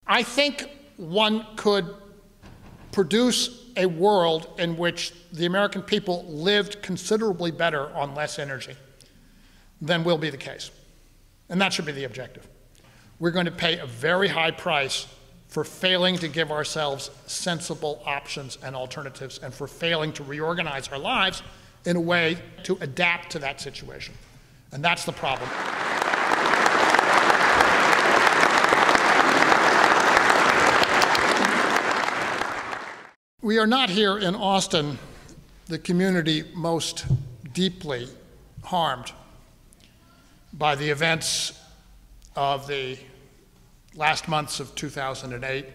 I think one could produce a world in which the American people lived considerably better on less energy than will be the case. And that should be the objective. We're going to pay a very high price for failing to give ourselves sensible options and alternatives, and for failing to reorganize our lives in a way to adapt to that situation. And that's the problem. We are not here in Austin, the community most deeply harmed by the events of the last months of 2008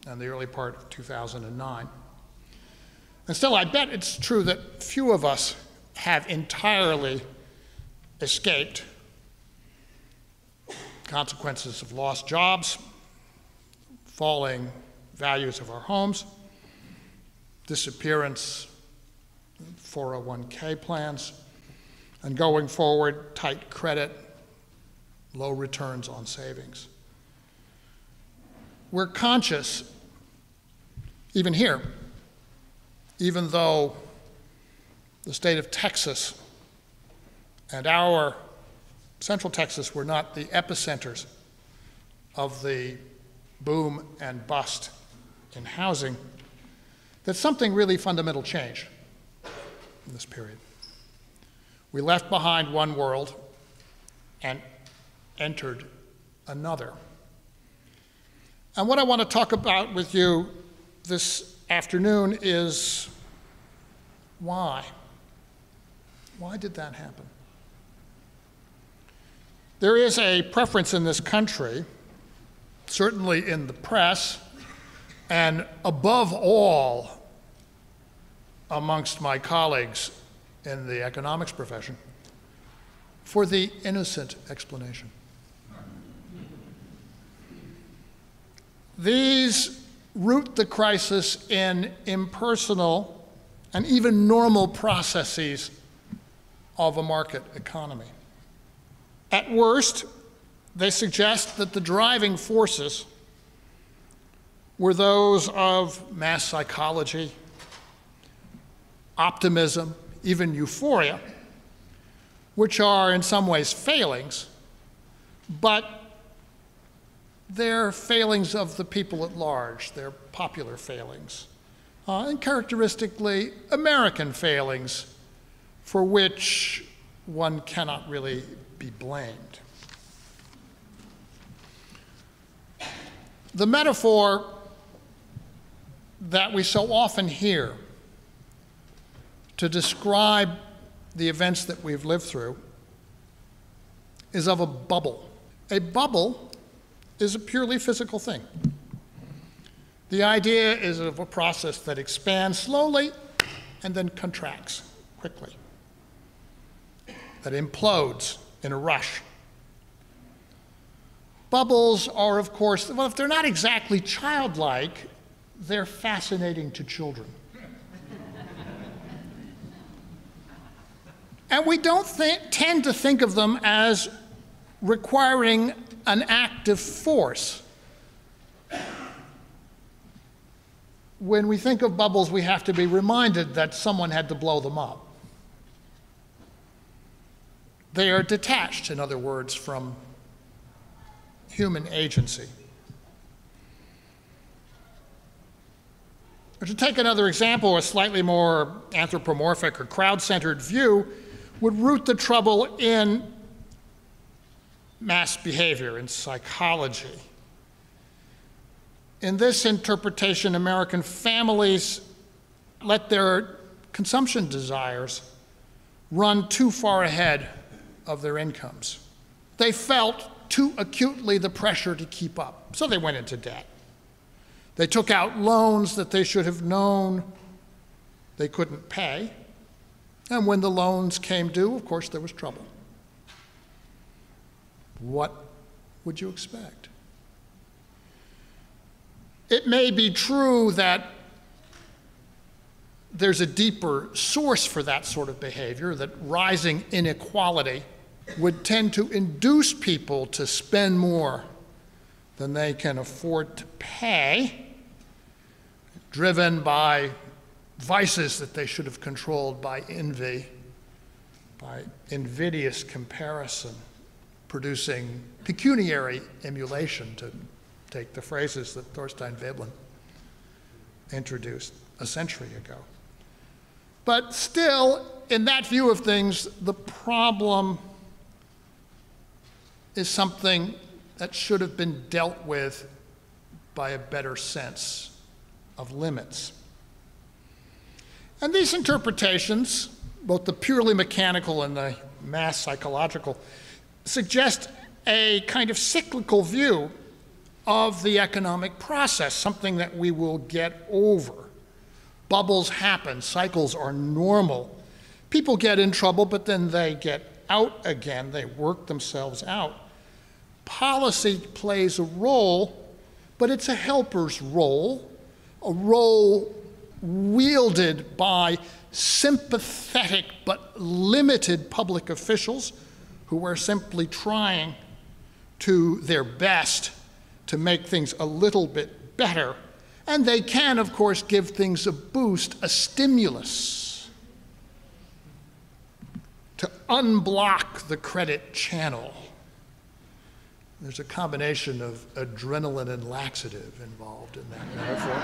and the early part of 2009. And still, I bet it's true that few of us have entirely escaped consequences of lost jobs, falling values of our homes, disappearance, 401k plans, and going forward, tight credit, low returns on savings. We're conscious, even here, even though the state of Texas and our Central Texas were not the epicenters of the boom and bust in housing, that something really fundamental changed in this period. We left behind one world and entered another. And what I want to talk about with you this afternoon is why. Why did that happen? There is a preference in this country, certainly in the press, and above all amongst my colleagues in the economics profession, for the innocent explanation. These root the crisis in impersonal and even normal processes of a market economy. At worst, they suggest that the driving forces were those of mass psychology, optimism, even euphoria, which are in some ways failings, but they're failings of the people at large. They're popular failings, and characteristically American failings for which one cannot really be blamed. The metaphor that we so often hear to describe the events that we've lived through is of a bubble. A bubble is a purely physical thing. The idea is of a process that expands slowly and then contracts quickly, that implodes in a rush. Bubbles are, of course, well, if they're not exactly childlike, they're fascinating to children. And we don't tend to think of them as requiring an active force. When we think of bubbles, we have to be reminded that someone had to blow them up. They are detached, in other words, from human agency. Or to take another example, a slightly more anthropomorphic or crowd-centered view would root the trouble in mass behavior, in psychology. In this interpretation, American families let their consumption desires run too far ahead of their incomes. They felt too acutely the pressure to keep up, so they went into debt. They took out loans that they should have known they couldn't pay, and when the loans came due, of course, there was trouble. What would you expect? It may be true that there's a deeper source for that sort of behavior, that rising inequality would tend to induce people to spend more than they can afford to pay, driven by vices that they should have controlled by envy, by invidious comparison, producing pecuniary emulation, to take the phrases that Thorstein Veblen introduced a century ago. But still, in that view of things, the problem is something that should have been dealt with by a better sense of limits. And these interpretations, both the purely mechanical and the mass psychological, suggest a kind of cyclical view of the economic process, something that we will get over. Bubbles happen, cycles are normal. People get in trouble, but then they get out again, they work themselves out. Policy plays a role, but it's a helper's role, a role wielded by sympathetic but limited public officials who are simply trying to their best to make things a little bit better. And they can, of course, give things a boost, a stimulus, to unblock the credit channel. There's a combination of adrenaline and laxative involved in that metaphor.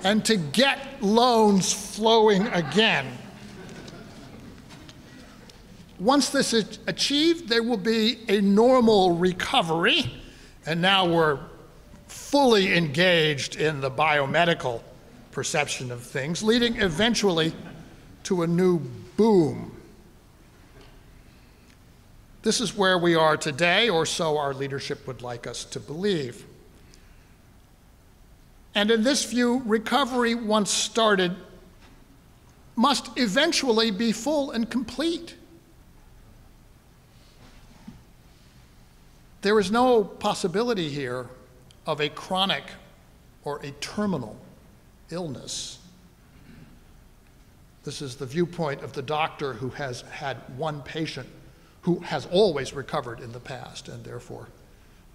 And to get loans flowing again. Once this is achieved, there will be a normal recovery, and now we're fully engaged in the biomedical perception of things, leading eventually to a new boom. This is where we are today, or so our leadership would like us to believe. And in this view, recovery, once started, must eventually be full and complete. There is no possibility here of a chronic or a terminal illness. This is the viewpoint of the doctor who has had one patient who has always recovered in the past and therefore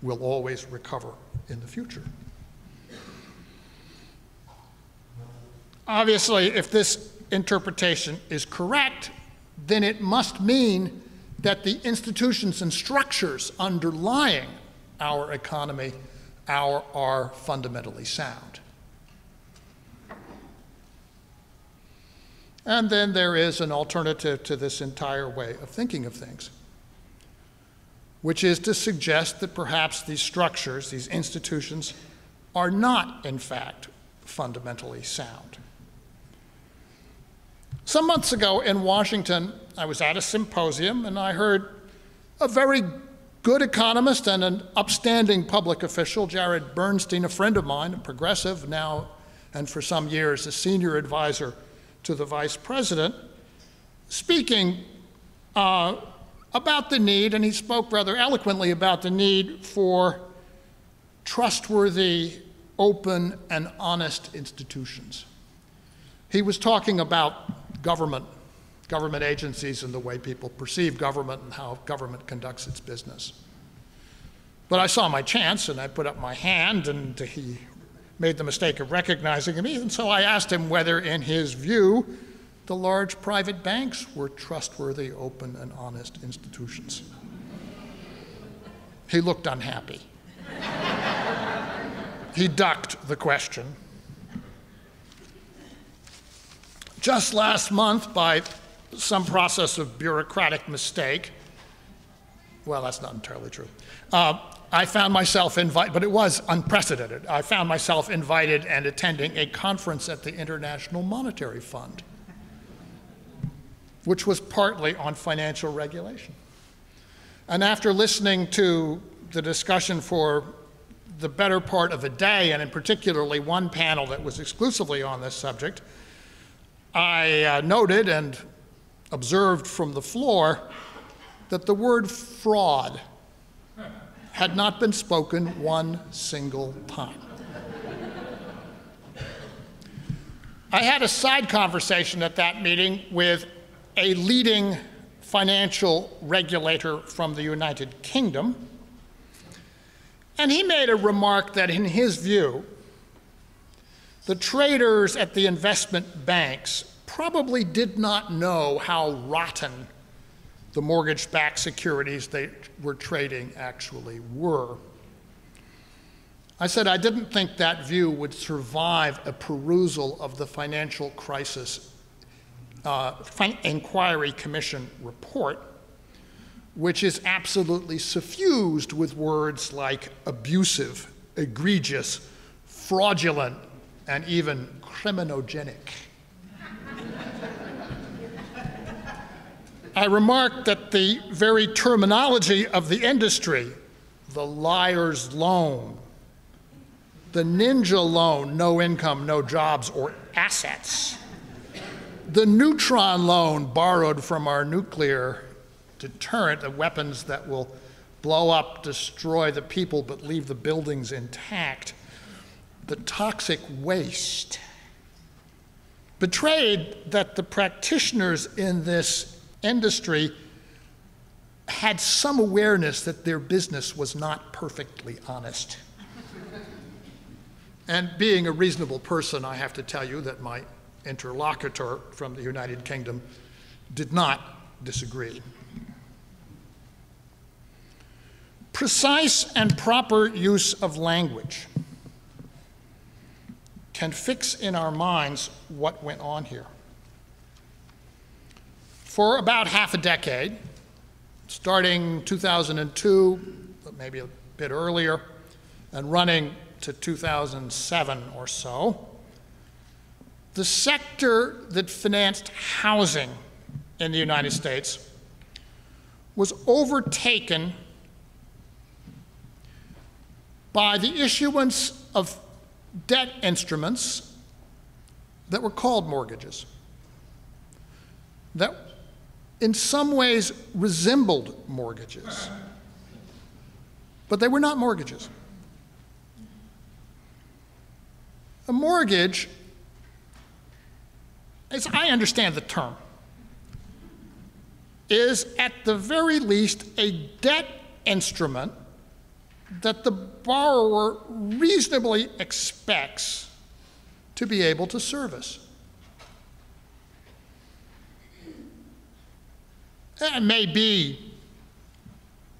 will always recover in the future. Obviously, if this interpretation is correct, then it must mean that the institutions and structures underlying our economy are fundamentally sound. And then there is an alternative to this entire way of thinking of things, which is to suggest that perhaps these structures, these institutions, are not, in fact, fundamentally sound. Some months ago in Washington, I was at a symposium and I heard a very good economist and an upstanding public official, Jared Bernstein, a friend of mine, a progressive now and for some years a senior advisor to the vice president, speaking about the need, and he spoke rather eloquently about the need for trustworthy, open, and honest institutions. He was talking about government agencies and the way people perceive government and how government conducts its business. But I saw my chance and I put up my hand, and he made the mistake of recognizing me, and so I asked him whether, in his view, the large private banks were trustworthy, open, and honest institutions. He looked unhappy. He ducked the question. Just last month, by some process of bureaucratic mistake, well, that's not entirely true, I found myself invited, but it was unprecedented. I found myself invited and attending a conference at the International Monetary Fund, which was partly on financial regulation. And after listening to the discussion for the better part of a day, and in particularly one panel that was exclusively on this subject, I noted and observed from the floor that the word fraud had not been spoken one single time. I had a side conversation at that meeting with a leading financial regulator from the United Kingdom, And he made a remark that, in his view, the traders at the investment banks probably did not know how rotten the mortgage-backed securities they were trading actually were. I said I didn't think that view would survive a perusal of the Financial Crisis Inquiry Commission report, which is absolutely suffused with words like abusive, egregious, fraudulent, and even criminogenic. I remarked that the very terminology of the industry, the liar's loan, the ninja loan, no income, no jobs or assets, the neutron loan borrowed from our nuclear deterrent, the weapons that will blow up, destroy the people, but leave the buildings intact, the toxic waste, betrayed that the practitioners in this industry had some awareness that their business was not perfectly honest. And being a reasonable person, I have to tell you that my interlocutor from the United Kingdom did not disagree. Precise and proper use of language can fix in our minds what went on here. For about half a decade, starting 2002, but maybe a bit earlier, and running to 2007 or so, the sector that financed housing in the United States was overtaken by the issuance of debt instruments that were called mortgages, that in some ways resembled mortgages, but they were not mortgages. A mortgage, as I understand the term, is at the very least a debt instrument that the borrower reasonably expects to be able to service. It may be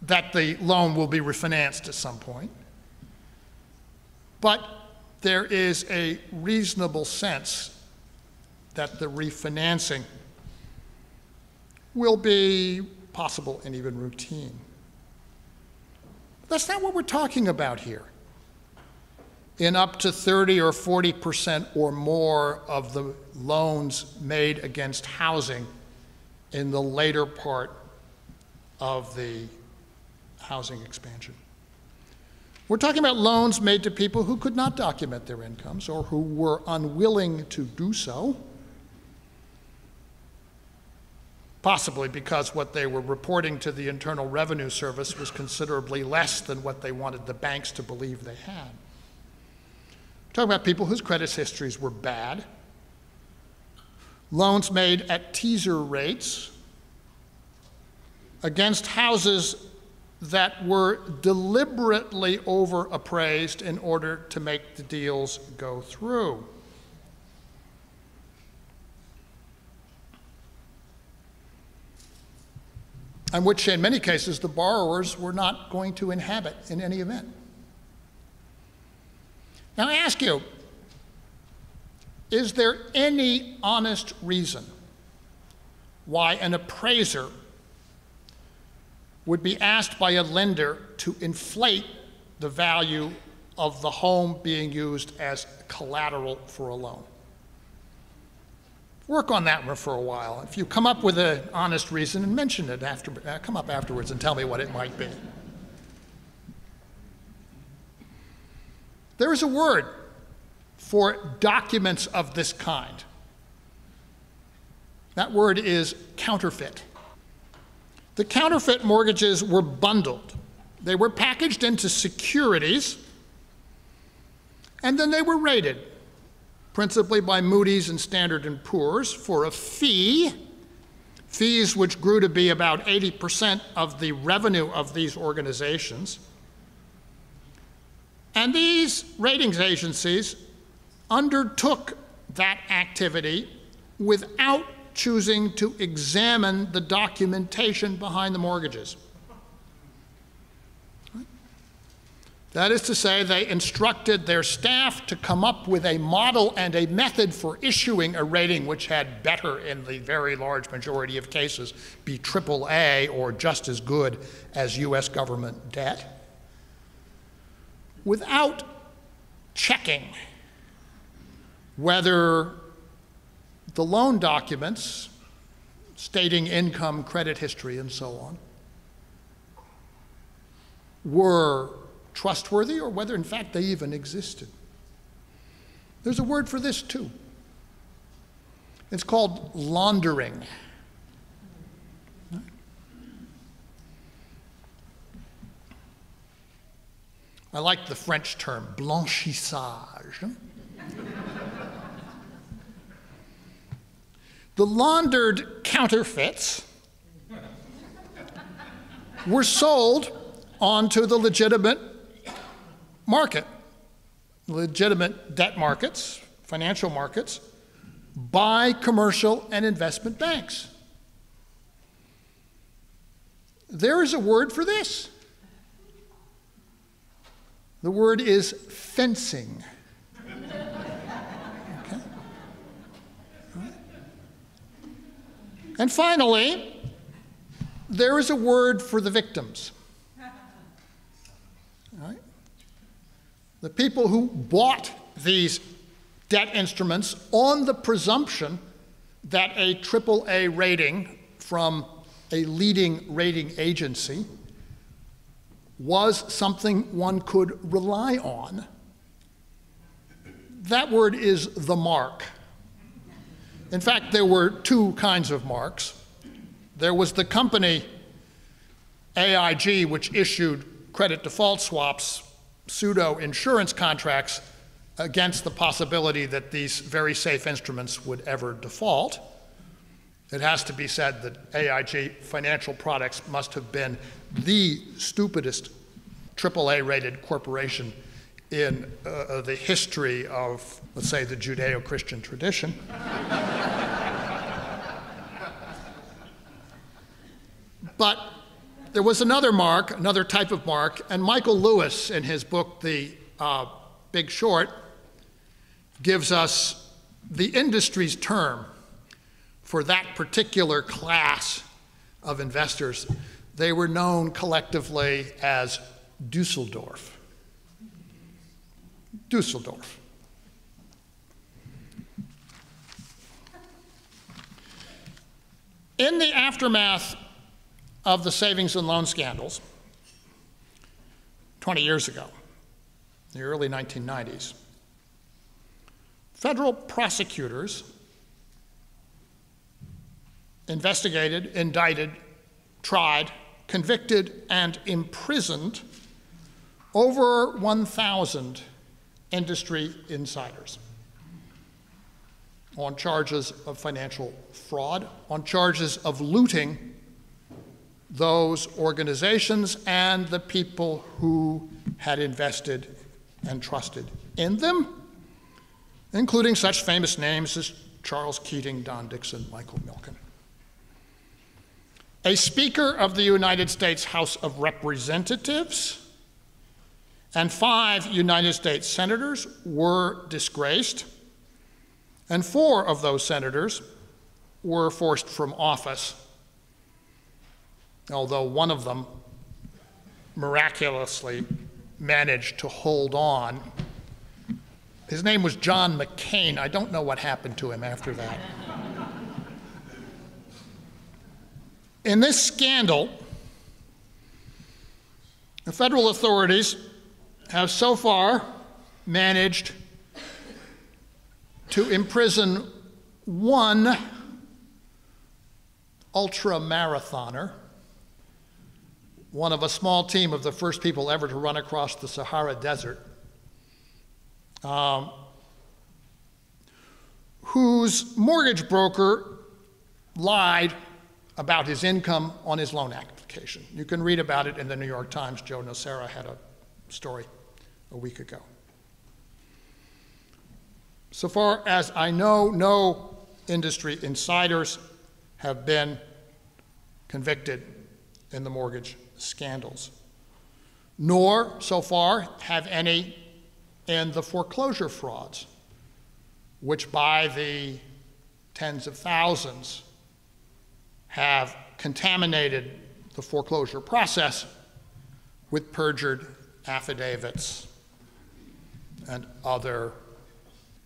that the loan will be refinanced at some point, but there is a reasonable sense that the refinancing will be possible and even routine. That's not what we're talking about here. In up to 30 or 40% or more of the loans made against housing in the later part of the housing expansion. We're talking about loans made to people who could not document their incomes or who were unwilling to do so, possibly because what they were reporting to the Internal Revenue Service was considerably less than what they wanted the banks to believe they had. We're talking about people whose credit histories were bad, loans made at teaser rates against houses that were deliberately overappraised in order to make the deals go through. And which, in many cases, the borrowers were not going to inhabit in any event. Now I ask you, is there any honest reason why an appraiser would be asked by a lender to inflate the value of the home being used as collateral for a loan? Work on that one for a while. If you come up with an honest reason, and mention it after, come up afterwards and tell me what it might be. There is a word for documents of this kind. That word is counterfeit. The counterfeit mortgages were bundled. They were packaged into securities, and then they were rated, principally by Moody's and Standard & Poor's, for a fee, fees which grew to be about 80% of the revenue of these organizations. And these ratings agencies undertook that activity without choosing to examine the documentation behind the mortgages. That is to say, they instructed their staff to come up with a model and a method for issuing a rating which had better, in the very large majority of cases, be AAA or just as good as US government debt, without checking whether the loan documents stating income, credit history, and so on were trustworthy or whether in fact they even existed. There's a word for this too. It's called laundering. I like the French term, blanchissage. The laundered counterfeits were sold onto the legitimate market, legitimate debt markets, financial markets, by commercial and investment banks. There is a word for this. The word is fencing. Okay. And finally, there is a word for the victims. Right? The people who bought these debt instruments on the presumption that a AAA rating from a leading rating agency was something one could rely on. That word is the mark. In fact, there were two kinds of marks. There was the company AIG, which issued credit default swaps, pseudo-insurance contracts against the possibility that these very safe instruments would ever default. It has to be said that AIG Financial Products must have been the stupidest AAA-rated corporation in the history of, let's say, the Judeo-Christian tradition. But there was another mark, another type of mark, and Michael Lewis, in his book, The Big Short, gives us the industry's term for that particular class of investors. They were known collectively as Dusseldorf. Dusseldorf. In the aftermath of the savings and loan scandals 20 years ago, the early 1990s, federal prosecutors investigated, indicted, tried, convicted, and imprisoned over 1,000 industry insiders on charges of financial fraud, on charges of looting those organizations and the people who had invested and trusted in them, including such famous names as Charles Keating, Don Dixon, Michael Milken. A Speaker of the United States House of Representatives and 5 United States senators were disgraced, and 4 of those senators were forced from office, although one of them miraculously managed to hold on. His name was John McCain. I don't know what happened to him after that. In this scandal, the federal authorities have so far managed to imprison one ultra-marathoner, one of a small team of the first people ever to run across the Sahara Desert, whose mortgage broker lied about his income on his loan application. You can read about it in the New York Times. Joe Nocera had a story a week ago. So far as I know, no industry insiders have been convicted in the mortgage scandals, nor, so far, have any in the foreclosure frauds, which by the tens of thousands have contaminated the foreclosure process with perjured affidavits and other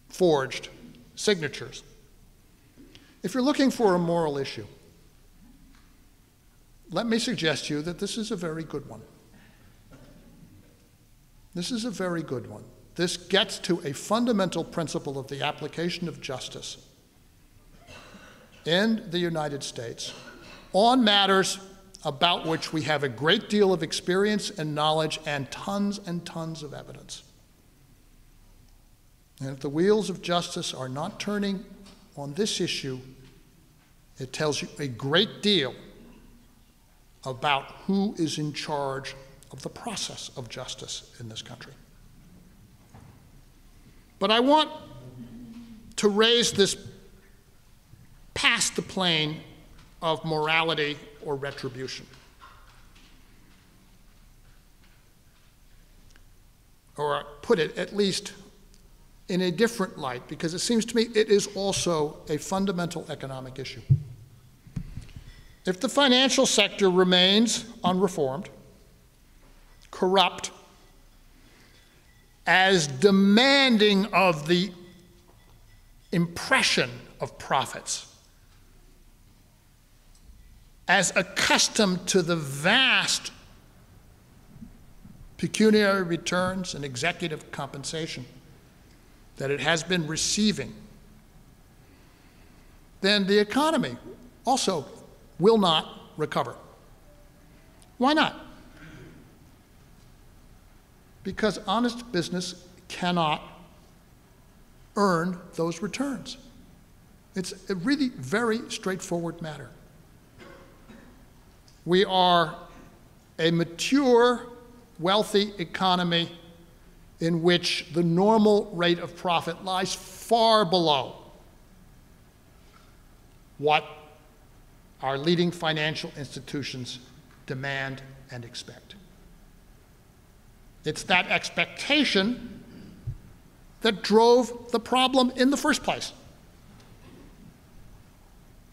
forged signatures. If you're looking for a moral issue, let me suggest to you that this is a very good one. This is a very good one. This gets to a fundamental principle of the application of justice in the United States on matters about which we have a great deal of experience and knowledge and tons of evidence. And if the wheels of justice are not turning on this issue, it tells you a great deal about who is in charge of the process of justice in this country. But I want to raise this past the plane of morality or retribution. Or put it at least in a different light, because it seems to me it is also a fundamental economic issue. If the financial sector remains unreformed, corrupt, as demanding of the impression of profits, as accustomed to the vast pecuniary returns and executive compensation that it has been receiving, then the economy also will not recover. Why not? Because honest business cannot earn those returns. It's a really very straightforward matter. We are a mature, wealthy economy in which the normal rate of profit lies far below what our leading financial institutions demand and expect. It's that expectation that drove the problem in the first place.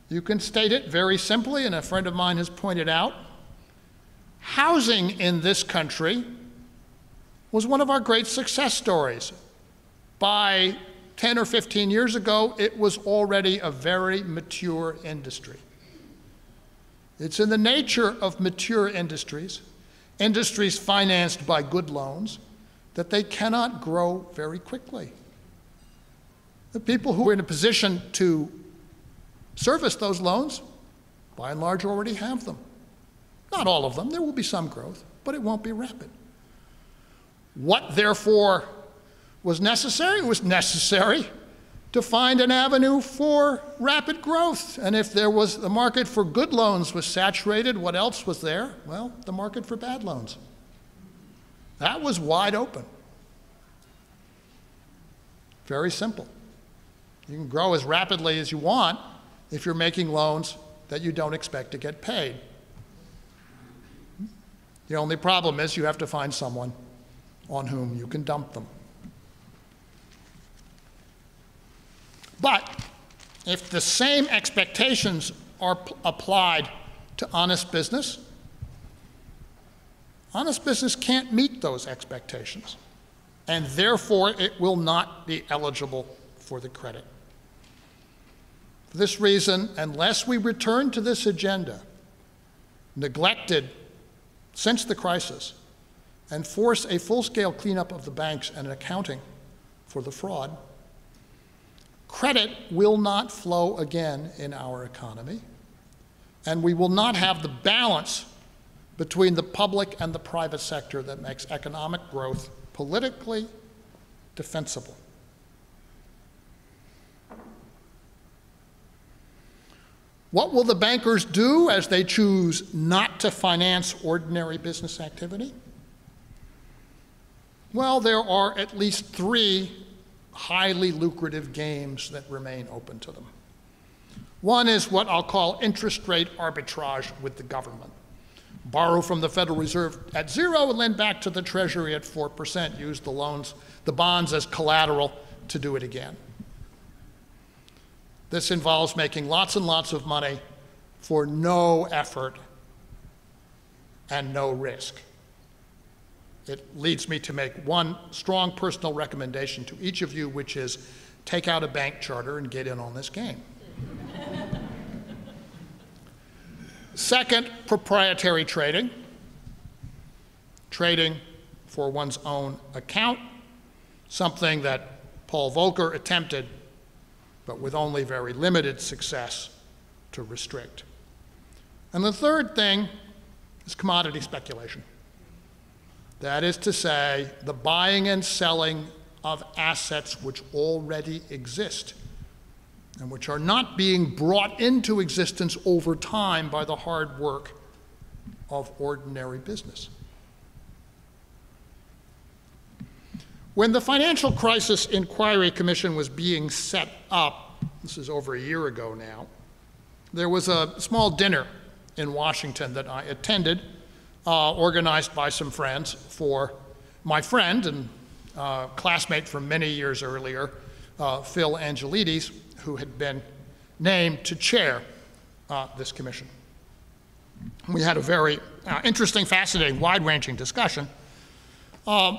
You can state it very simply, and a friend of mine has pointed out, housing in this country was one of our great success stories. By 10 or 15 years ago, it was already a very mature industry. It's in the nature of mature industries, industries financed by good loans, that they cannot grow very quickly. The people who are in a position to service those loans, by and large, already have them. Not all of them. There will be some growth, but it won't be rapid. What, therefore, was necessary? It was necessary to find an avenue for rapid growth. And if there was the market for good loans was saturated, what else was there? Well, the market for bad loans. That was wide open. Very simple. You can grow as rapidly as you want if you're making loans that you don't expect to get paid. The only problem is you have to find someone on whom you can dump them. But if the same expectations are applied to honest business can't meet those expectations, and therefore it will not be eligible for the credit. For this reason, unless we return to this agenda, neglected since the crisis, and force a full-scale cleanup of the banks and an accounting for the fraud, credit will not flow again in our economy, and we will not have the balance between the public and the private sector that makes economic growth politically defensible. What will the bankers do as they choose not to finance ordinary business activity? Well, there are at least 3 highly lucrative games that remain open to them. One is what I'll call interest rate arbitrage with the government. Borrow from the Federal Reserve at 0 and lend back to the Treasury at 4%. Use the bonds as collateral to do it again. This involves making lots and lots of money for no effort and no risk. It leads me to make one strong personal recommendation to each of you, which is take out a bank charter and get in on this game. Second, proprietary trading. Trading for one's own account, something that Paul Volcker attempted, but with only very limited success, to restrict. And the third thing is commodity speculation. That is to say, the buying and selling of assets which already exist and which are not being brought into existence over time by the hard work of ordinary business. When the Financial Crisis Inquiry Commission was being set up, this is over a year ago now, there was a small dinner in Washington that I attended, organized by some friends for my friend and classmate from many years earlier, Phil Angelides, who had been named to chair this commission. We had a very interesting, fascinating, wide-ranging discussion. And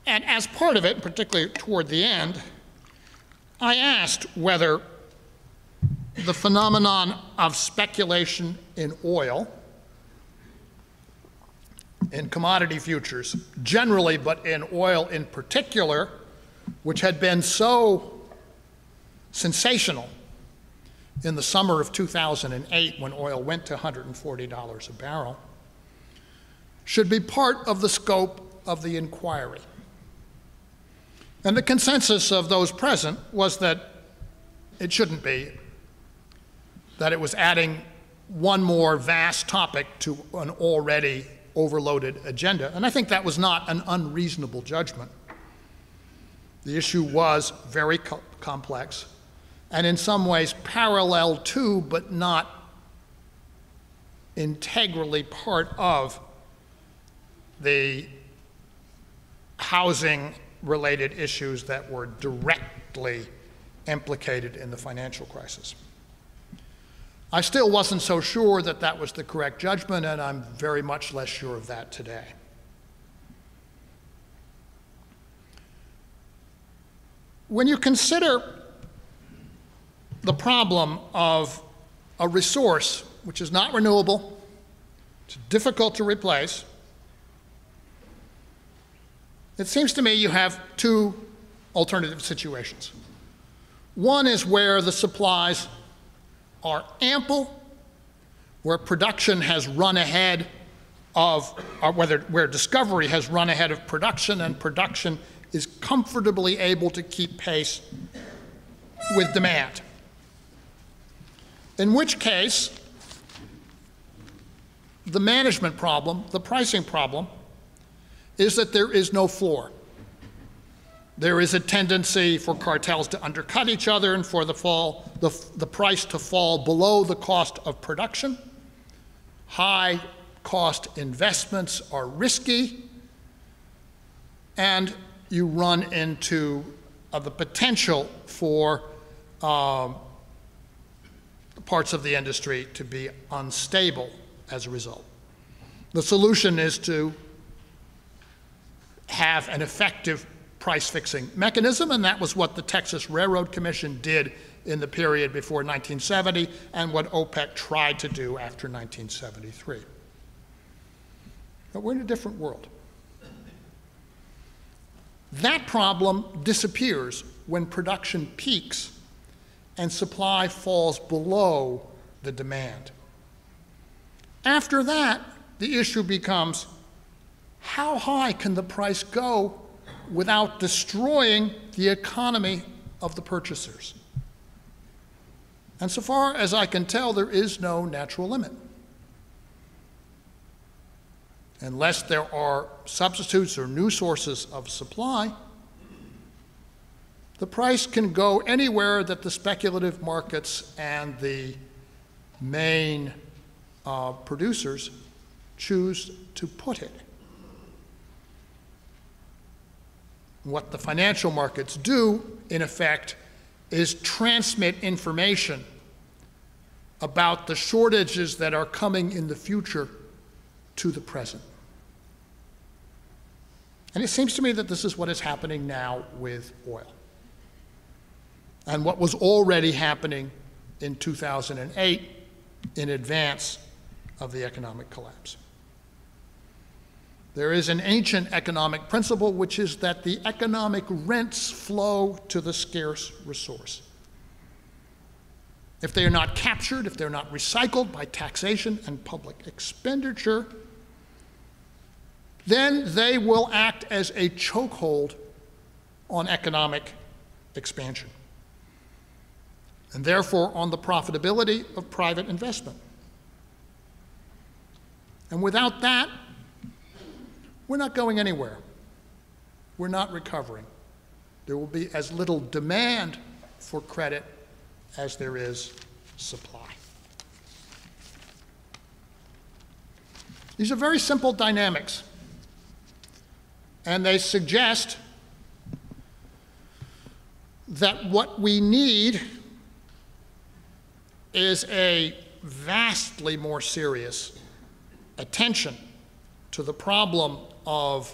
as part of it, particularly toward the end, I asked whether the phenomenon of speculation in oil, in commodity futures generally, but in oil in particular, which had been so sensational in the summer of 2008 when oil went to $140 a barrel, should be part of the scope of the inquiry. And the consensus of those present was that it shouldn't be, that it was adding one more vast topic to an already overloaded agenda. And I think that was not an unreasonable judgment. The issue was very complex and in some ways parallel to, but not integrally part of, the housing-related issues that were directly implicated in the financial crisis. I still wasn't so sure that that was the correct judgment, and I'm very much less sure of that today. When you consider the problem of a resource which is not renewable, it's difficult to replace, it seems to me you have 2 alternative situations. One is where the supplies are ample, where production has run ahead of, where discovery has run ahead of production, and production is comfortably able to keep pace with demand. In which case, the management problem, the pricing problem, is that there is no floor. There is a tendency for cartels to undercut each other and for the price to fall below the cost of production. High cost investments are risky, and you run into the potential for parts of the industry to be unstable as a result. The solution is to have an effective price-fixing mechanism, and that was what the Texas Railroad Commission did in the period before 1970 and what OPEC tried to do after 1973. But we're in a different world. That problem disappears when production peaks and supply falls below the demand. After that, the issue becomes, how high can the price go without destroying the economy of the purchasers? And so far as I can tell, there is no natural limit. unless there are substitutes or new sources of supply, the price can go anywhere that the speculative markets and the main producers choose to put it. What the financial markets do, in effect, is transmit information about the shortages that are coming in the future to the present. And it seems to me that this is what is happening now with oil, and what was already happening in 2008 in advance of the economic collapse. There is an ancient economic principle, which is that the economic rents flow to the scarce resource. If they are not captured, if they're not recycled by taxation and public expenditure, then they will act as a chokehold on economic expansion, and therefore on the profitability of private investment. And without that, we're not going anywhere. We're not recovering. There will be as little demand for credit as there is supply. These are very simple dynamics, and they suggest that what we need is a vastly more serious attention to the problem of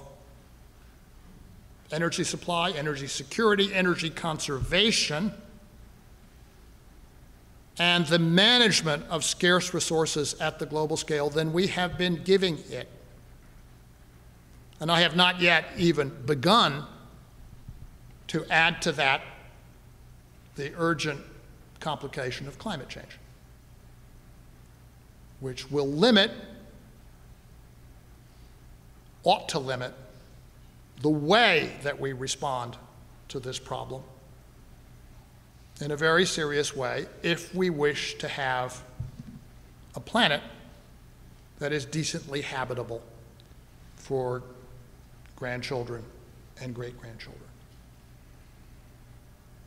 energy supply, energy security, energy conservation, and the management of scarce resources at the global scale than we have been giving it. And I have not yet even begun to add to that the urgent complication of climate change, which will limit, ought to limit, the way that we respond to this problem in a very serious way if we wish to have a planet that is decently habitable for grandchildren and great-grandchildren.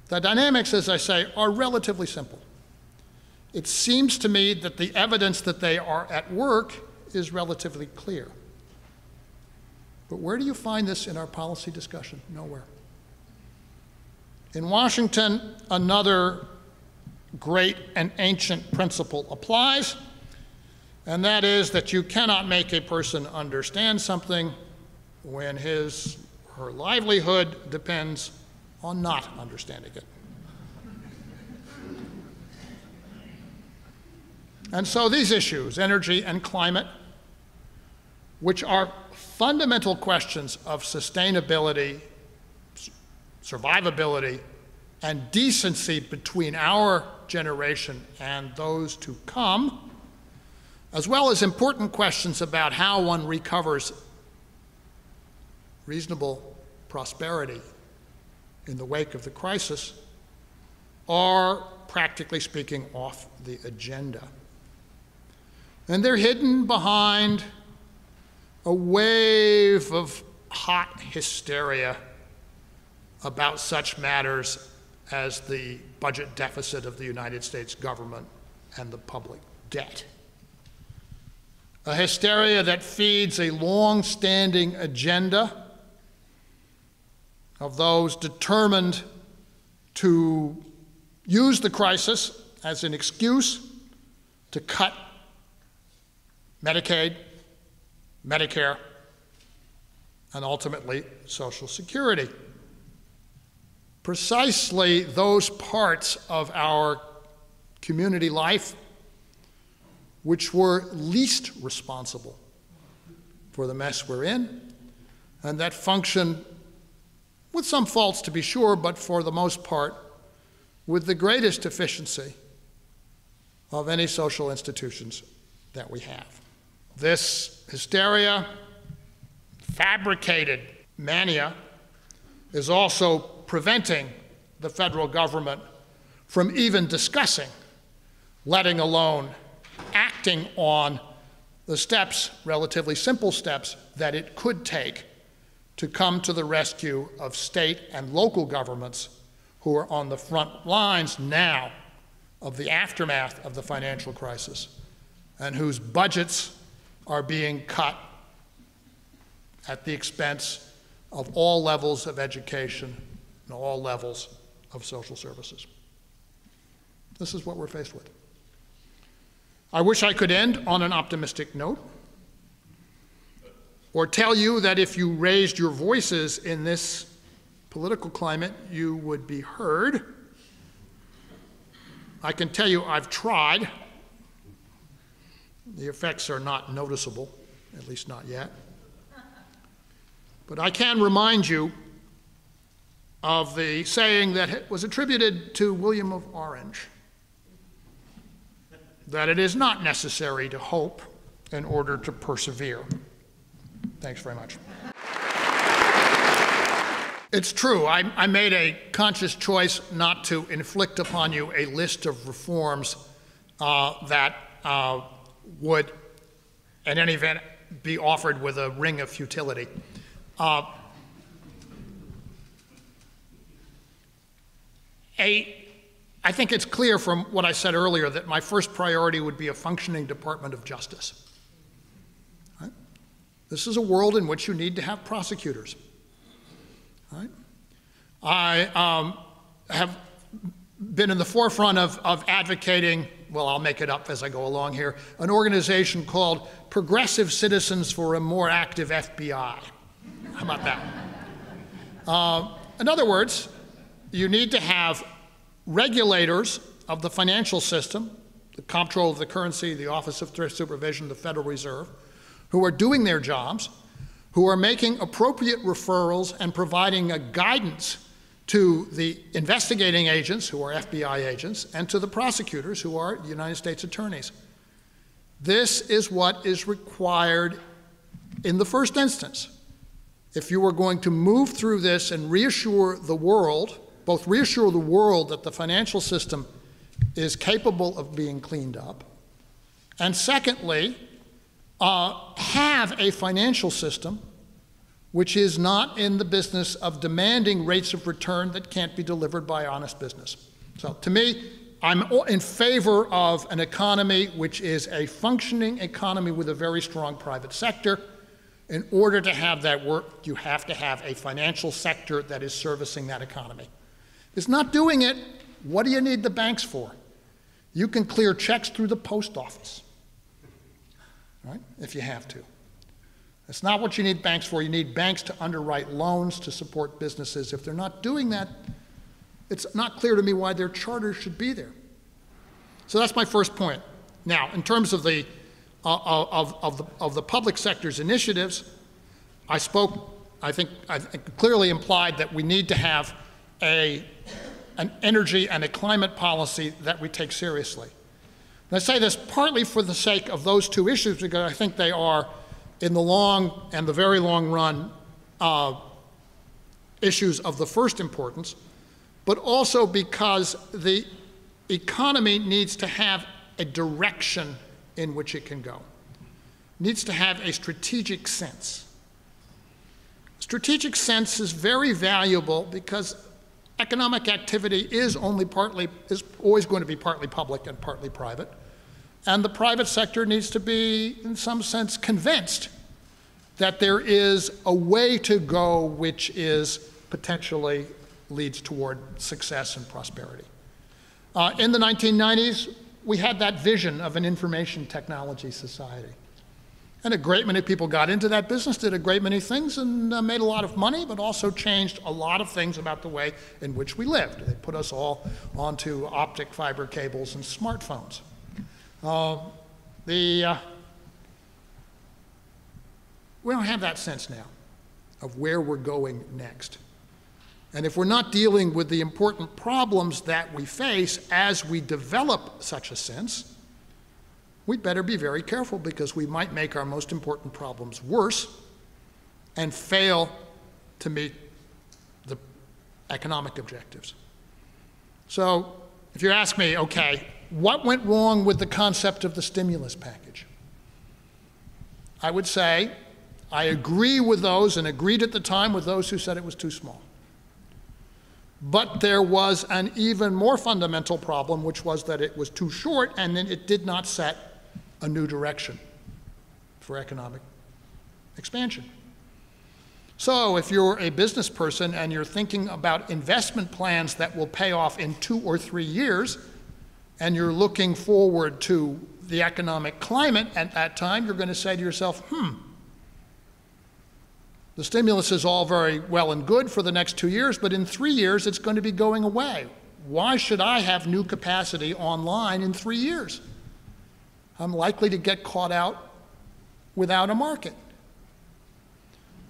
The dynamics, as I say, are relatively simple. It seems to me that the evidence that they are at work is relatively clear. But where do you find this in our policy discussion? Nowhere. In Washington, another great and ancient principle applies, and that is that you cannot make a person understand something when his or her livelihood depends on not understanding it. And so these issues, energy and climate, which are fundamental questions of sustainability, survivability, and decency between our generation and those to come, as well as important questions about how one recovers reasonable prosperity in the wake of the crisis, are, practically speaking, off the agenda. And they're hidden behind a wave of hot hysteria about such matters as the budget deficit of the United States government and the public debt. A hysteria that feeds a long-standing agenda of those determined to use the crisis as an excuse to cut Medicaid, Medicare, and ultimately Social Security. Precisely those parts of our community life which were least responsible for the mess we're in, and that function, with some faults to be sure, but for the most part, with the greatest efficiency of any social institutions that we have. This hysteria, fabricated mania, is also preventing the federal government from even discussing, letting alone acting on, the steps, relatively simple steps, that it could take to come to the rescue of state and local governments who are on the front lines now of the aftermath of the financial crisis and whose budgets are being cut at the expense of all levels of education and all levels of social services. This is what we're faced with. I wish I could end on an optimistic note, or tell you that if you raised your voices in this political climate, you would be heard. I can tell you I've tried. The effects are not noticeable, at least not yet. But I can remind you of the saying that was attributed to William of Orange, that it is not necessary to hope in order to persevere. Thanks very much. It's true, I made a conscious choice not to inflict upon you a list of reforms that would, in any event, be offered with a ring of futility. I think it's clear from what I said earlier that my first priority would be a functioning Department of Justice. Right? This is a world in which you need to have prosecutors. Right? I have been in the forefront of advocating, well, I'll make it up as I go along here, an organization called Progressive Citizens for a More Active FBI. How about that? In other words, you need to have regulators of the financial system, the Comptroller of the Currency, the Office of Thrift Supervision, the Federal Reserve, who are doing their jobs, who are making appropriate referrals and providing a guidance to the investigating agents, who are FBI agents, and to the prosecutors, who are United States attorneys. This is what is required in the first instance. If you are going to move through this and reassure the world, both reassure the world that the financial system is capable of being cleaned up, and secondly, have a financial system which is not in the business of demanding rates of return that can't be delivered by honest business. So to me, I'm in favor of an economy which is a functioning economy with a very strong private sector. In order to have that work, you have to have a financial sector that is servicing that economy. If it's not doing it, what do you need the banks for? You can clear checks through the post office, right, if you have to. That's not what you need banks for. You need banks to underwrite loans to support businesses. If they're not doing that, it's not clear to me why their charter should be there. So that's my first point. Now, in terms of the public sector's initiatives, I think clearly implied that we need to have an energy and a climate policy that we take seriously. And I say this partly for the sake of those two issues, because I think they are, in the long and the very long run, issues of the first importance, but also because the economy needs to have a direction in which it can go. It needs to have a strategic sense. Strategic sense is very valuable because economic activity is always going to be partly public and partly private. And the private sector needs to be, in some sense, convinced that there is a way to go which is potentially leads toward success and prosperity. In the 1990s, we had that vision of an information technology society. And a great many people got into that business, did a great many things, and made a lot of money, but also changed a lot of things about the way in which we lived. They put us all onto optic fiber cables and smartphones. We don't have that sense now of where we're going next. And if we're not dealing with the important problems that we face as we develop such a sense, we'd better be very careful, because we might make our most important problems worse and fail to meet the economic objectives. So if you ask me, okay, what went wrong with the concept of the stimulus package? I would say I agree with those and agreed at the time with those who said it was too small. But there was an even more fundamental problem, which was that it was too short and then it did not set a new direction for economic expansion. So if you're a business person and you're thinking about investment plans that will pay off in 2 or 3 years, and you're looking forward to the economic climate at that time, you're going to say to yourself, the stimulus is all very well and good for the next 2 years, but in 3 years it's going to be going away. Why should I have new capacity online in 3 years? I'm likely to get caught out without a market.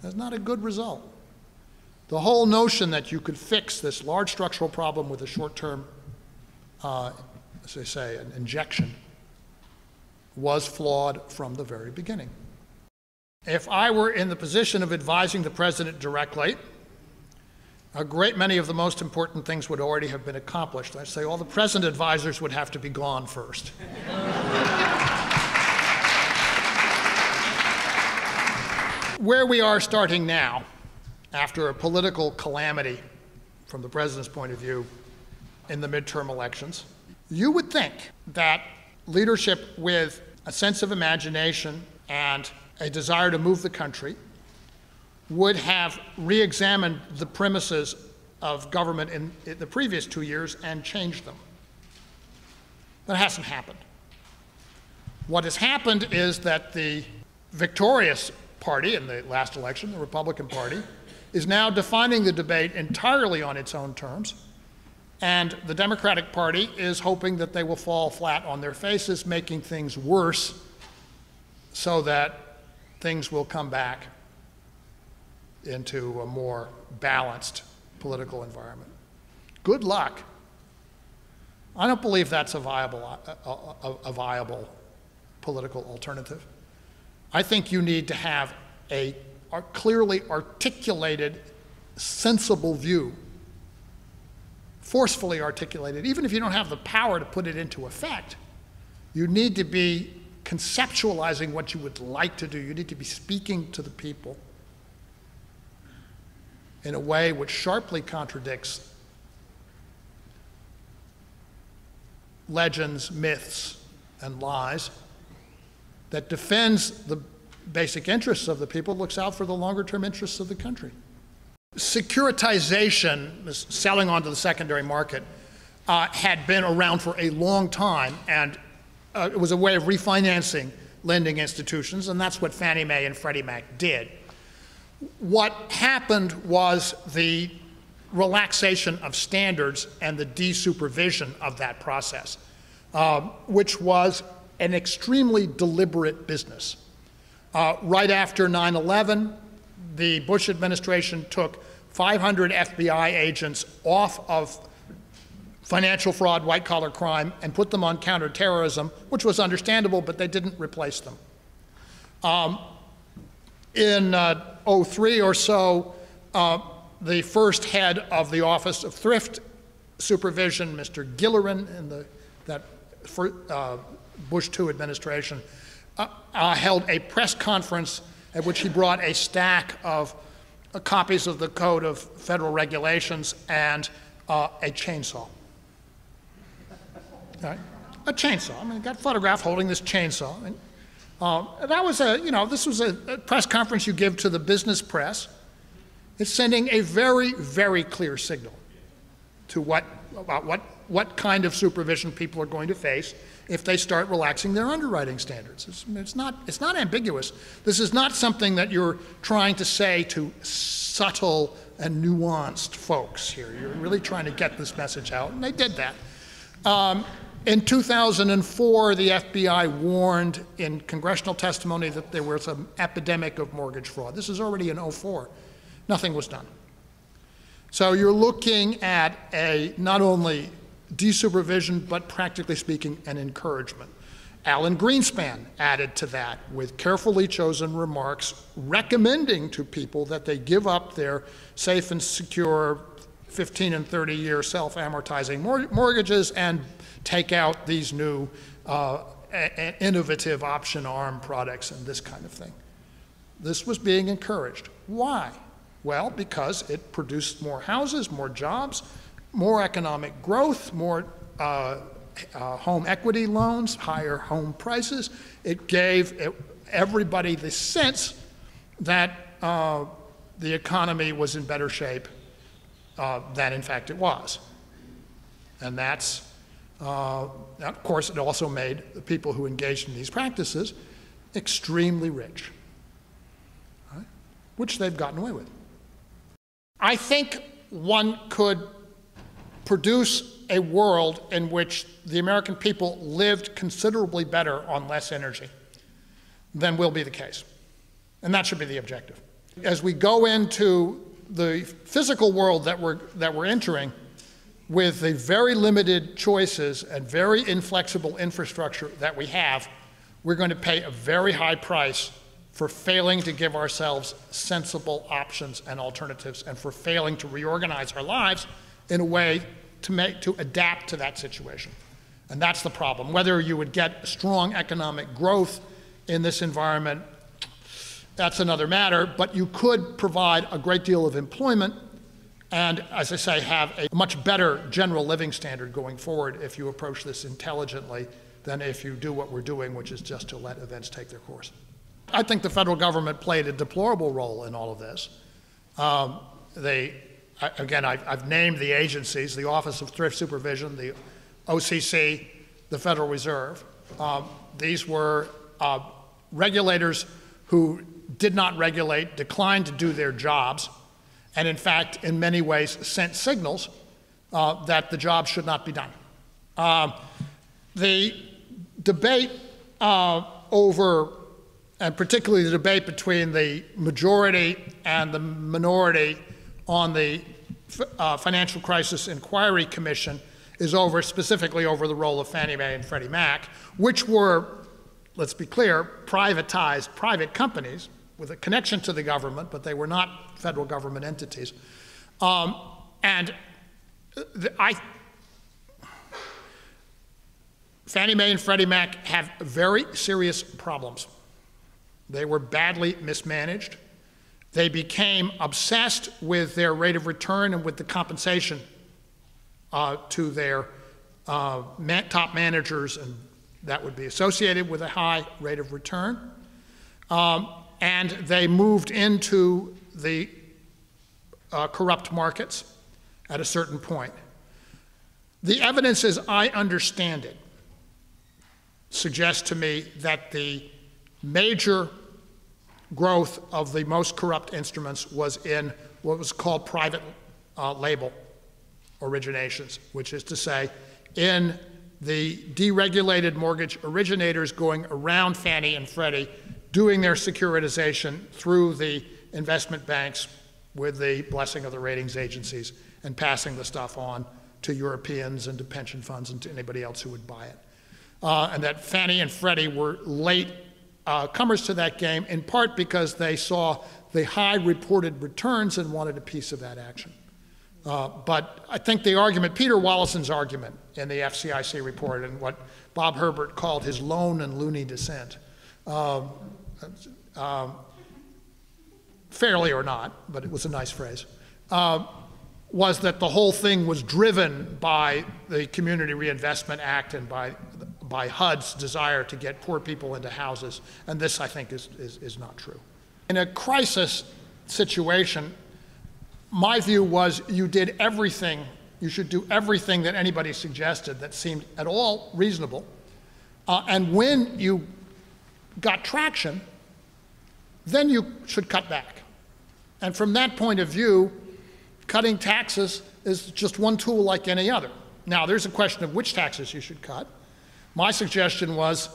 That's not a good result. The whole notion that you could fix this large structural problem with a short-term, as they say, an injection, was flawed from the very beginning. If I were in the position of advising the president directly, a great many of the most important things would already have been accomplished. I'd say all the present advisors would have to be gone first. Where we are starting now, after a political calamity from the president's point of view in the midterm elections, you would think that leadership with a sense of imagination and a desire to move the country would have re-examined the premises of government in the previous 2 years and changed them. That hasn't happened. What has happened is that the victorious party in the last election, the Republican Party, is now defining the debate entirely on its own terms, and the Democratic Party is hoping that they will fall flat on their faces, making things worse so that things will come back into a more balanced political environment. Good luck. I don't believe that's a viable political alternative. I think you need to have a clearly articulated, sensible view, forcefully articulated. Even if you don't have the power to put it into effect, you need to be conceptualizing what you would like to do. You need to be speaking to the people in a way which sharply contradicts legends, myths, and lies, that defends the basic interests of the people, looks out for the longer-term interests of the country. Securitization, this selling onto the secondary market, had been around for a long time, and it was a way of refinancing lending institutions, and that's what Fannie Mae and Freddie Mac did. What happened was the relaxation of standards and the de-supervision of that process, which was an extremely deliberate business. Right after 9/11, the Bush administration took 500 FBI agents off of financial fraud, white-collar crime, and put them on counterterrorism, which was understandable, but they didn't replace them. In 2003 or so, the first head of the Office of Thrift Supervision, Mr. Gillerin, in that Bush II administration, held a press conference at which he brought a stack of copies of the Code of Federal Regulations and a chainsaw. Right? A chainsaw. I mean, I got photographed holding this chainsaw. And, that was this was a press conference you give to the business press. It's sending a very, very clear signal to what kind of supervision people are going to face if they start relaxing their underwriting standards. It's not ambiguous. This is not something that you're trying to say to subtle and nuanced folks here. You're really trying to get this message out, and they did that. In 2004, the FBI warned in congressional testimony that there was an epidemic of mortgage fraud. This is already in 2004. Nothing was done. So you're looking at not only desupervision, but practically speaking, an encouragement. Alan Greenspan added to that with carefully chosen remarks recommending to people that they give up their safe and secure 15 and 30-year self-amortizing mortgages and take out these new innovative option arm products and this kind of thing. This was being encouraged. Why? Well, because it produced more houses, more jobs, more economic growth, more home equity loans, higher home prices. It gave everybody the sense that the economy was in better shape than in fact it was. And that's, of course, it also made the people who engaged in these practices extremely rich, right? Which they've gotten away with. I think one could produce a world in which the American people lived considerably better on less energy than will be the case. And that should be the objective. As we go into the physical world that we're entering, with the very limited choices and very inflexible infrastructure that we have, we're going to pay a very high price for failing to give ourselves sensible options and alternatives, and for failing to reorganize our lives in a way to adapt to that situation. And that's the problem. Whether you would get strong economic growth in this environment, that's another matter, but you could provide a great deal of employment and, as I say, have a much better general living standard going forward if you approach this intelligently than if you do what we're doing, which is just to let events take their course. I think the federal government played a deplorable role in all of this. Again, I've named the agencies: the Office of Thrift Supervision, the OCC, the Federal Reserve. These were regulators who did not regulate, declined to do their jobs, and in fact, in many ways, sent signals that the job should not be done. The debate over, and particularly the debate between the majority and the minority on the Financial Crisis Inquiry Commission, is specifically over the role of Fannie Mae and Freddie Mac, which were, let's be clear, privatized private companies with a connection to the government, but they were not federal government entities. Fannie Mae and Freddie Mac have very serious problems. They were badly mismanaged. They became obsessed with their rate of return and with the compensation to their top managers, and that would be associated with a high rate of return. And they moved into the corrupt markets at a certain point. The evidence, as I understand it, suggests to me that the major growth of the most corrupt instruments was in what was called private label originations, which is to say, in the deregulated mortgage originators going around Fannie and Freddie, doing their securitization through the investment banks with the blessing of the ratings agencies, and passing the stuff on to Europeans and to pension funds and to anybody else who would buy it. And that Fannie and Freddie were late comers to that game, in part because they saw the high reported returns and wanted a piece of that action. But I think the argument, Peter Wallison's argument in the FCIC report, and what Bob Herbert called his lone and loony descent, fairly or not, but it was a nice phrase, was that the whole thing was driven by the Community Reinvestment Act and by HUD's desire to get poor people into houses, and this, I think, is not true. In a crisis situation, my view was you did everything, you should do everything that anybody suggested that seemed at all reasonable, and when you got traction, then you should cut back. And from that point of view, cutting taxes is just one tool like any other. Now, there's a question of which taxes you should cut. My suggestion was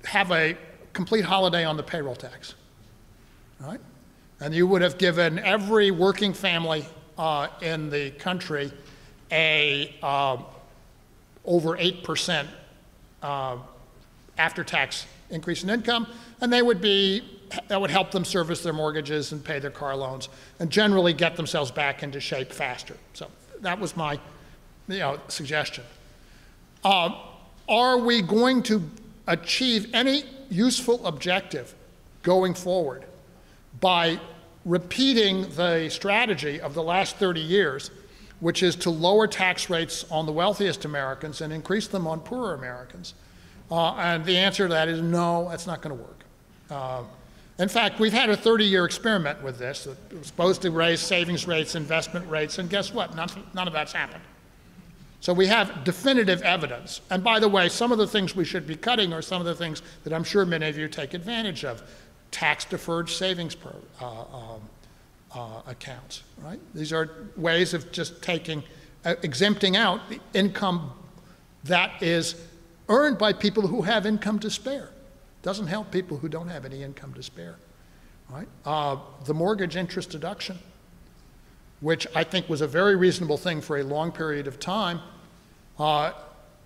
have a complete holiday on the payroll tax, right? And you would have given every working family in the country a over 8% after-tax increase in income, and that would help them service their mortgages and pay their car loans and generally get themselves back into shape faster. So that was my suggestion. Are we going to achieve any useful objective going forward by repeating the strategy of the last 30 years, which is to lower tax rates on the wealthiest Americans and increase them on poorer Americans. And the answer to that is no, that's not going to work. In fact, we've had a 30-year experiment with this. It was supposed to raise savings rates, investment rates, and guess what? None of that's happened. So we have definitive evidence. And by the way, some of the things we should be cutting are some of the things that I'm sure many of you take advantage of. Tax-deferred savings accounts, right? These are ways of just exempting out the income that is earned by people who have income to spare. Doesn't help people who don't have any income to spare, right? The mortgage interest deduction, which I think was a very reasonable thing for a long period of time,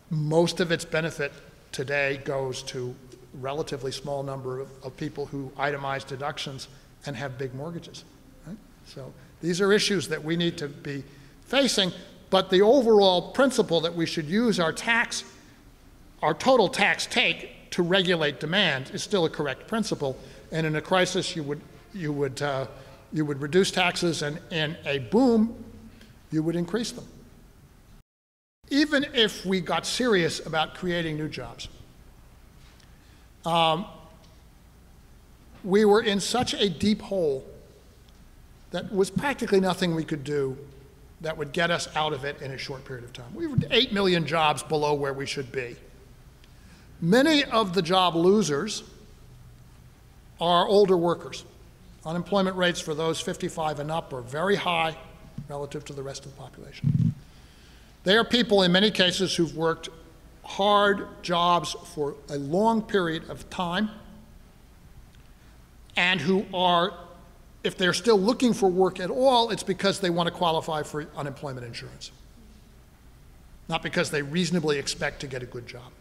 most of its benefit today goes to a relatively small number of people who itemize deductions and have big mortgages, right? So these are issues that we need to be facing, but the overall principle that we should use our total tax take to regulate demand is still a correct principle. And in a crisis, you would reduce taxes, and in a boom, you would increase them. Even if we got serious about creating new jobs, we were in such a deep hole that was practically nothing we could do that would get us out of it in a short period of time. We were 8 million jobs below where we should be. Many of the job losers are older workers. Unemployment rates for those 55 and up are very high relative to the rest of the population. They are people, in many cases, who've worked hard jobs for a long period of time and who are, if they're still looking for work at all, it's because they want to qualify for unemployment insurance, not because they reasonably expect to get a good job.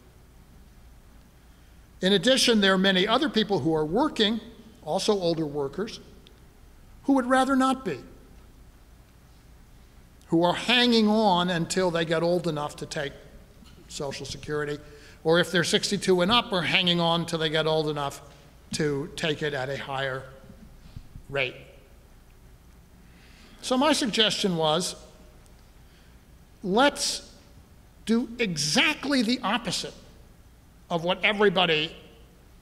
In addition, there are many other people who are working, also older workers, who would rather not be, who are hanging on until they get old enough to take Social Security, or if they're 62 and up, are hanging on until they get old enough to take it at a higher rate. So my suggestion was, let's do exactly the opposite of what everybody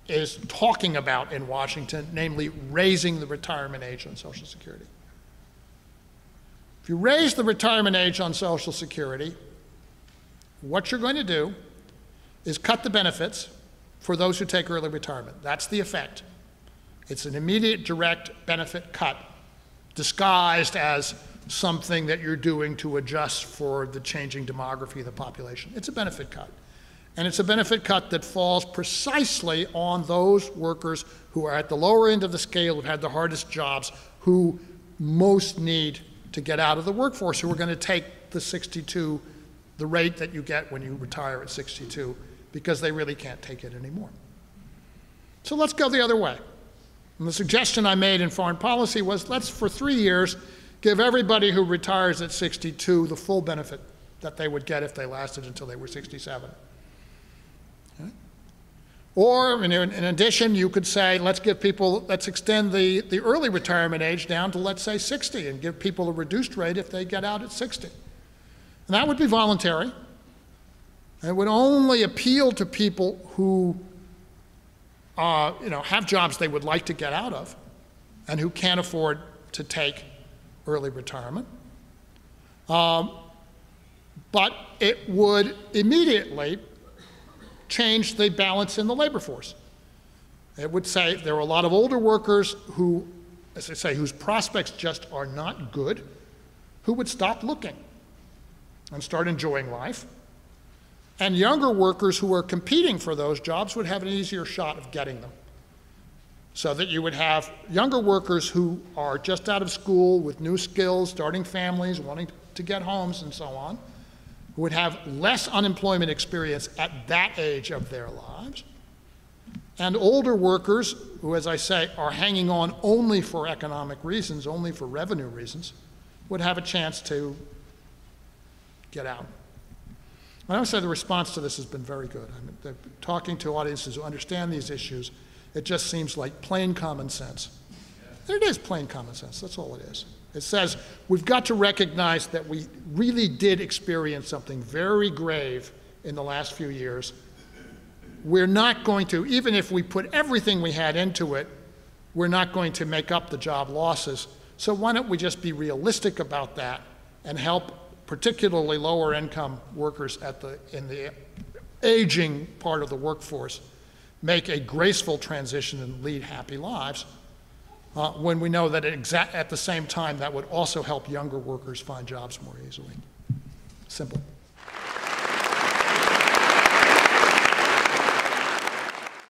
is talking about in Washington, namely raising the retirement age on Social Security. If you raise the retirement age on Social Security, what you're going to do is cut the benefits for those who take early retirement. That's the effect. It's an immediate direct benefit cut disguised as something that you're doing to adjust for the changing demography of the population. It's a benefit cut. And it's a benefit cut that falls precisely on those workers who are at the lower end of the scale, who've had the hardest jobs, who most need to get out of the workforce, who are going to take the 62, the rate that you get when you retire at 62, because they really can't take it anymore. So let's go the other way. And the suggestion I made in foreign policy was, let's, for 3 years, give everybody who retires at 62 the full benefit that they would get if they lasted until they were 67. Okay? Or, in addition, you could say, let's extend the early retirement age down to, let's say, 60, and give people a reduced rate if they get out at 60. And that would be voluntary. And it would only appeal to people who have jobs they would like to get out of and who can't afford to take early retirement. But it would immediately change the balance in the labor force. It would say there are a lot of older workers who, as I say, whose prospects just are not good, who would stop looking and start enjoying life. And younger workers who are competing for those jobs would have an easier shot of getting them. So that you would have younger workers who are just out of school with new skills, starting families, wanting to get homes and so on, who would have less unemployment experience at that age of their lives. And older workers who, as I say, are hanging on only for economic reasons, only for revenue reasons, would have a chance to get out. I would say the response to this has been very good. I mean, talking to audiences who understand these issues, it just seems like plain common sense. It is plain common sense, that's all it is. It says we've got to recognize that we really did experience something very grave in the last few years. We're not going to, even if we put everything we had into it, we're not going to make up the job losses. So why don't we just be realistic about that and help particularly lower income workers in the aging part of the workforce make a graceful transition and lead happy lives, when we know that at the same time that would also help younger workers find jobs more easily. Simple.